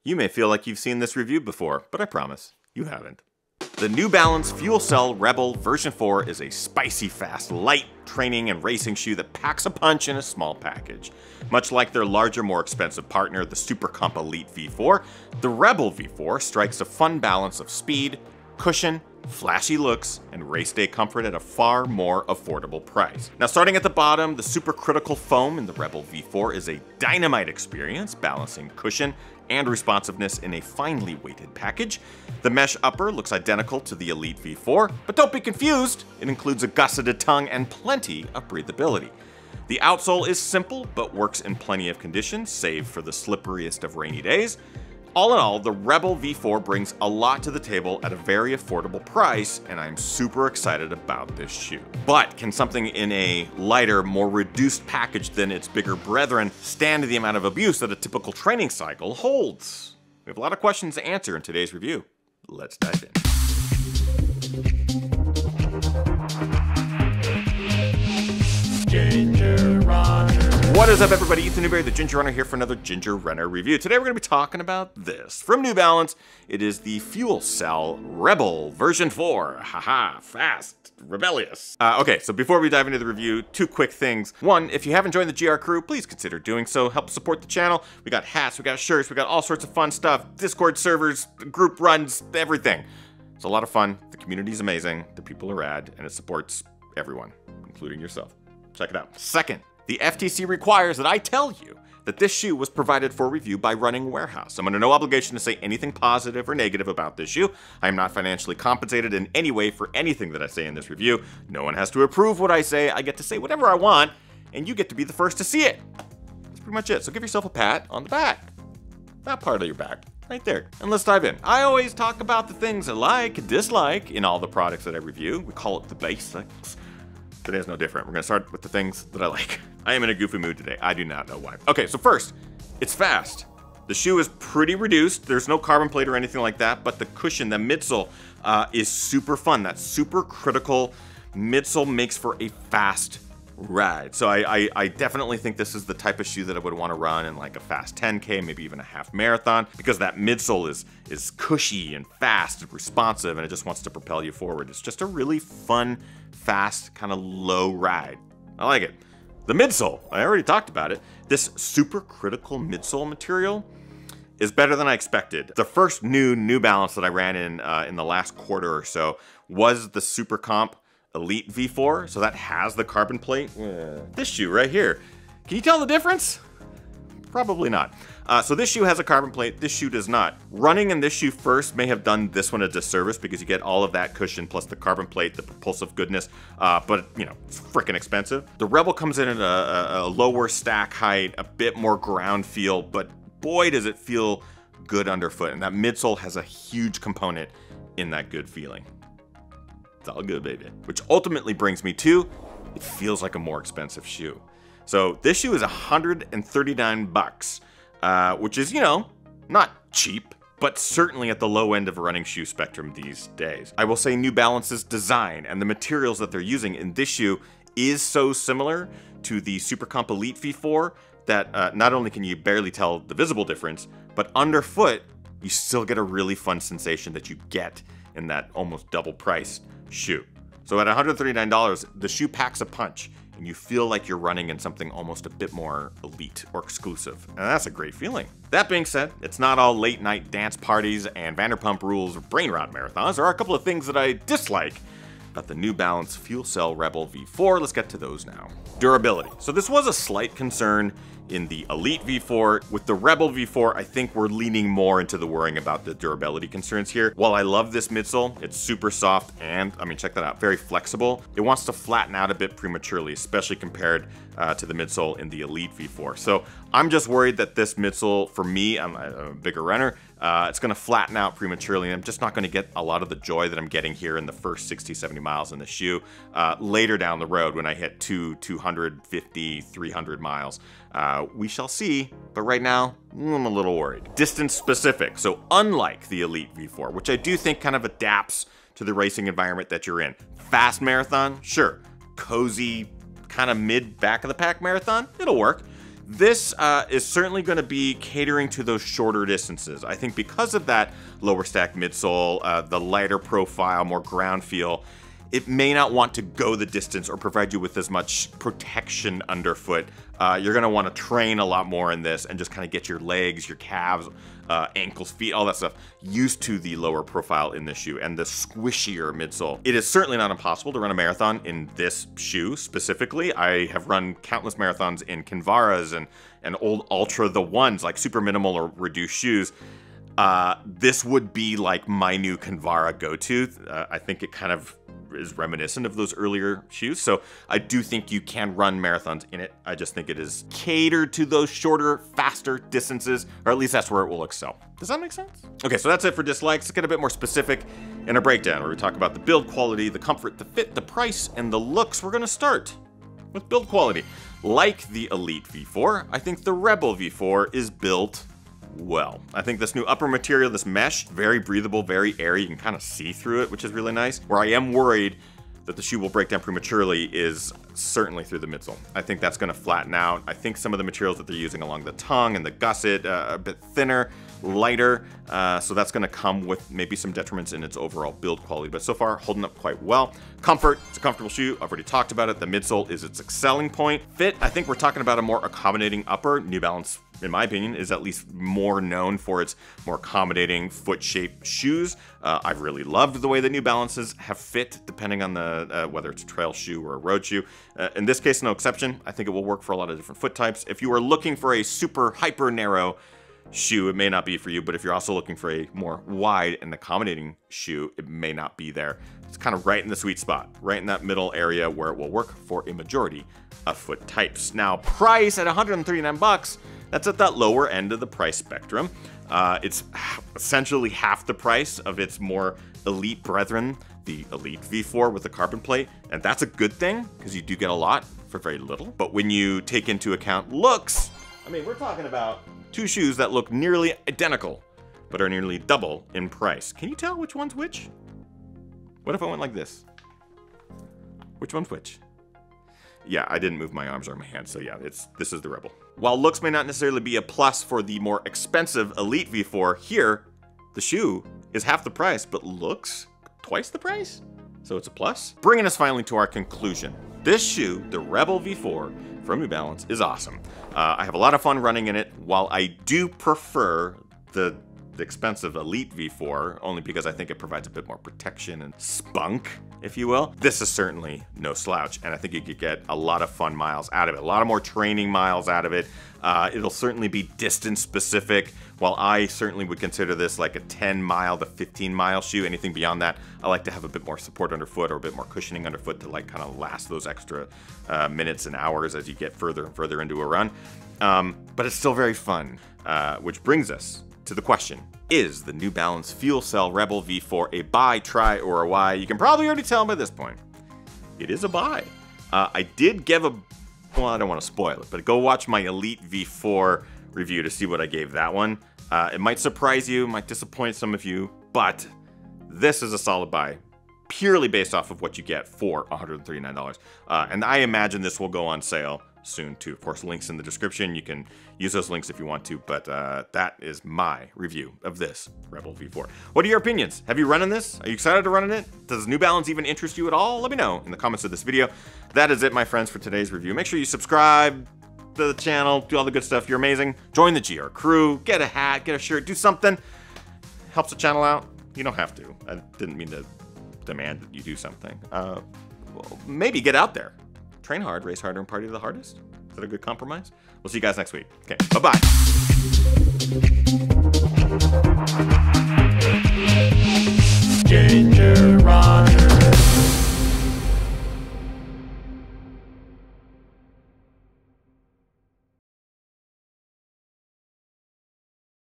You may feel like you've seen this review before, but I promise, you haven't. The New Balance FuelCell Rebel version 4 is a spicy fast, light training and racing shoe that packs a punch in a small package. Much like their larger, more expensive partner, the Super Comp Elite V4, the Rebel V4 strikes a fun balance of speed, cushion, flashy looks, and race day comfort at a far more affordable price. Now, starting at the bottom, the supercritical foam in the Rebel V4 is a dynamite experience, balancing cushion and responsiveness in a finely weighted package. The mesh upper looks identical to the Elite V4, but don't be confused, it includes a gusseted tongue and plenty of breathability. The outsole is simple, but works in plenty of conditions, save for the slipperiest of rainy days. All in all, the Rebel V4 brings a lot to the table at a very affordable price, and I'm super excited about this shoe. But can something in a lighter, more reduced package than its bigger brethren stand the amount of abuse that a typical training cycle holds? We have a lot of questions to answer in today's review. Let's dive in. Ginger Runner. What is up, everybody? Ethan Newberry, the Ginger Runner, here for another Ginger Runner review. Today we're going to be talking about this. From New Balance, it is the FuelCell Rebel version 4. Haha, fast, rebellious. Okay, so before we dive into the review, two quick things. One, if you haven't joined the GR crew, please consider doing so. Help support the channel. We got hats, we got shirts, we got all sorts of fun stuff. Discord servers, group runs, everything. It's a lot of fun. The community is amazing. The people are rad, and it supports everyone, including yourself. Check it out. Second, the FTC requires that I tell you that this shoe was provided for review by Running Warehouse. I'm under no obligation to say anything positive or negative about this shoe. I am not financially compensated in any way for anything that I say in this review. No one has to approve what I say. I get to say whatever I want, and you get to be the first to see it. That's pretty much it. So give yourself a pat on the back. That part of your back. Right there. And let's dive in. I always talk about the things I like, dislike in all the products that I review. We call it the basics. Today's no different. We're gonna start with the things that I like. I am in a goofy mood today. I do not know why. Okay, so first, it's fast. The shoe is pretty reduced. There's no carbon plate or anything like that, but the cushion, the midsole, is super fun. That super critical midsole makes for a fast ride. So I definitely think this is the type of shoe that I would want to run in like a fast 10K, maybe even a half marathon, because that midsole is cushy and fast and responsive, and it just wants to propel you forward. It's just a really fun, fast, kind of low ride. I like it. The midsole, I already talked about it. This super critical midsole material is better than I expected. The first New Balance that I ran in the last quarter or so was the Super Comp Elite V4, so that has the carbon plate. This shoe right here. Can you tell the difference? Probably not. So this shoe has a carbon plate, this shoe does not. Running in this shoe first may have done this one a disservice because you get all of that cushion plus the carbon plate, the propulsive goodness, but you know, it's freaking expensive. The Rebel comes in at a lower stack height, a bit more ground feel, but boy does it feel good underfoot, and that midsole has a huge component in that good feeling. It's all good, baby. Which ultimately brings me to, it feels like a more expensive shoe. So this shoe is $139, which is, you know, not cheap, but certainly at the low end of a running shoe spectrum these days. I will say New Balance's design and the materials that they're using in this shoe is so similar to the Super Comp Elite V4 that not only can you barely tell the visible difference, but underfoot, you still get a really fun sensation that you get in that almost double priced shoe. So at $139, the shoe packs a punch, and you feel like you're running in something almost a bit more elite or exclusive. And that's a great feeling. That being said, it's not all late night dance parties and Vanderpump Rules or brain rot marathons. There are a couple of things that I dislike about the New Balance FuelCell Rebel V4. Let's get to those now. Durability. So this was a slight concern in the Elite V4. With the Rebel V4, I think we're leaning more into the worrying about the durability concerns here. While I love this midsole, it's super soft and, I mean, check that out, very flexible. It wants to flatten out a bit prematurely, especially compared to the midsole in the Elite V4. So I'm just worried that this midsole, for me, I'm a bigger runner, it's gonna flatten out prematurely, and I'm just not gonna get a lot of the joy that I'm getting here in the first 60, 70 miles in the shoe later down the road when I hit 250, 300 miles. We shall see, but right now, I'm a little worried. Distance specific, so unlike the Elite V4, which I do think kind of adapts to the racing environment that you're in. Fast marathon, sure. Cozy, kind of mid back of the pack marathon, it'll work. This is certainly going to be catering to those shorter distances. I think because of that lower stack midsole, the lighter profile, more ground feel, it may not want to go the distance or provide you with as much protection underfoot. You're going to want to train a lot more in this and just kind of get your legs, your calves, ankles, feet, all that stuff used to the lower profile in this shoe and the squishier midsole. It is certainly not impossible to run a marathon in this shoe specifically. I have run countless marathons in Kinvaras and old Ultra the ones, like super minimal or reduced shoes. This would be like my new Kinvara go-to. I think it kind of is reminiscent of those earlier shoes. So I do think you can run marathons in it. I just think it is catered to those shorter, faster distances, or at least that's where it will excel. Does that make sense? Okay, so that's it for dislikes. Let's get a bit more specific in a breakdown where we talk about the build quality, the comfort, the fit, the price, and the looks. We're gonna start with build quality. Like the Elite V4, I think the Rebel V4 is built well. I think this new upper material, this mesh, very breathable, very airy. You can kind of see through it, which is really nice. Where I am worried that the shoe will break down prematurely is certainly through the midsole. I think that's going to flatten out. I think some of the materials that they're using along the tongue and the gusset, a bit thinner, lighter, so that's going to come with maybe some detriments in its overall build quality, but so far holding up quite well. Comfort, it's a comfortable shoe. I've already talked about it. The midsole is its excelling point. Fit, I think we're talking about a more accommodating upper. New Balance, in my opinion, is at least more known for its more accommodating foot-shaped shoes. I've really loved the way the New Balances have fit, depending on the whether it's a trail shoe or a road shoe. In this case, no exception. I think it will work for a lot of different foot types. If you are looking for a super hyper narrow shoe, it may not be for you, but if you're also looking for a more wide and accommodating shoe, it may not be there. It's kind of right in the sweet spot, right in that middle area where it will work for a majority of foot types. Now, price at 139 bucks, that's at that lower end of the price spectrum. It's essentially half the price of its more elite brethren, the Elite V4 with the carbon plate, and that's a good thing because you do get a lot for very little. But when you take into account looks, I mean, we're talking about two shoes that look nearly identical, but are nearly double in price. Can you tell which one's which? What if I went like this? Which one's which? Yeah, I didn't move my arms or my hands, so yeah, this is the Rebel. While looks may not necessarily be a plus for the more expensive Elite V4, here, the shoe is half the price, but looks twice the price? So it's a plus. Bringing us finally to our conclusion. This shoe, the Rebel V4 from New Balance, is awesome. I have a lot of fun running in it. While I do prefer the expensive Elite V4, only because I think it provides a bit more protection and spunk, if you will, this is certainly no slouch, and I think you could get a lot of fun miles out of it, a lot of more training miles out of it. It'll certainly be distance specific. While I certainly would consider this like a 10-mile to 15-mile shoe, anything beyond that, I like to have a bit more support underfoot or a bit more cushioning underfoot to like kind of last those extra minutes and hours as you get further and further into a run. But it's still very fun, which brings us to the question, is the New Balance FuelCell Rebel V4 a buy, try, or a why? You can probably already tell by this point. It is a buy. I did give well, I don't want to spoil it, but go watch my Elite V4 review to see what I gave that one. It might surprise you, might disappoint some of you, but this is a solid buy, purely based off of what you get for $139. And I imagine this will go on sale soon too. Of course, links in the description. You can use those links if you want to, but that is my review of this Rebel V4. What are your opinions? Have you run in this? Are you excited to run in it? Does New Balance even interest you at all? Let me know in the comments of this video. That is it, my friends, for today's review. Make sure you subscribe to the channel, do all the good stuff. You're amazing. Join the GR crew, get a hat, get a shirt, do something. Helps the channel out. You don't have to. I didn't mean to demand that you do something. Well, maybe get out there. Train hard, race harder, and party the hardest. Is that a good compromise? We'll see you guys next week. Okay, bye-bye.